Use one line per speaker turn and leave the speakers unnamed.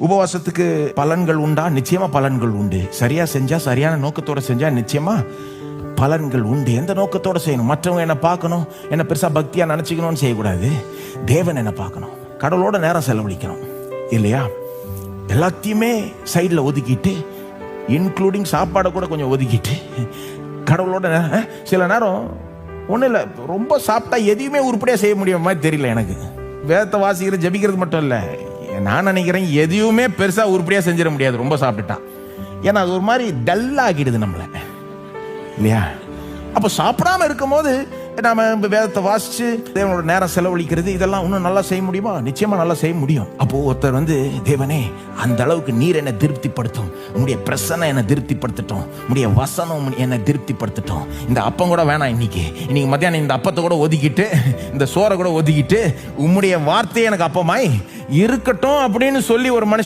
உபவாசத்துக்கு பலன்கள் உண்டா? நிச்சயமா பலன்கள் உண்டு. சரியா செஞ்சா, சரியான நோக்கத்தோட செஞ்சா நிச்சயமா பலன்கள் உண்டு. எந்த நோக்கத்தோட செய்யணும்? மற்றவங்க என்ன பார்க்கணும், என்ன பெருசா பக்தியா நினைச்சுக்கணும்னு செய்யக்கூடாது. தேவன் என்ன பார்க்கணும், கடவுளோட நேரம் செலவழிக்கணும் இல்லையா? எல்லாத்தையுமே சைடில் ஒதுக்கிட்டு, இன்க்ளூடிங் சாப்பாடை கூட கொஞ்சம் ஒதுக்கிட்டு, கடவுளோட சில நேரம் ஒன்றும் இல்லை, ரொம்ப சாப்பிட்டா எதையுமே உருப்படியாக செய்ய முடியும் மாதிரி தெரியல எனக்கு. வேதத்தை வாசிக்கிறது, ஜபிக்கிறது மட்டும் இல்லை, நான் நினைக்கிறேன் எதையுமே பெருசாக உருப்படியாக செஞ்சிட முடியாது ரொம்ப சாப்பிட்டுட்டான். ஏன்னா அது ஒரு மாதிரி டல்லாகிடுது நம்மளை இல்லையா? அப்போ சாப்பிடாம இருக்கும் போது நாம வேதத்தை வாசிச்சு தேவனோட நேரம் செலவழிக்கிறது, இதெல்லாம் இன்னும் நல்லா செய்ய முடியுமா? நிச்சயமா நல்லா செய்ய முடியும். அப்போ ஒருத்தர் தேவனே, அந்த அளவுக்கு நீர் என்னை திருப்திப்படுத்தும், உங்களுடைய பிரசன்னம் என்னை திருப்திப்படுத்தட்டும், உங்களுடைய வசனம் என்னை திருப்திப்படுத்தட்டும். இந்த அப்பம் கூட வேணாம், இன்னைக்கு மத்தியானம் இந்த அப்பத்தை கூட ஒதுக்கிட்டு, இந்த சோறை கூட ஒதுக்கிட்டு, உம்முடைய வார்த்தையை எனக்கு அப்பமாய் இருக்கட்டும் அப்படின்னு சொல்லி ஒரு மனுஷன்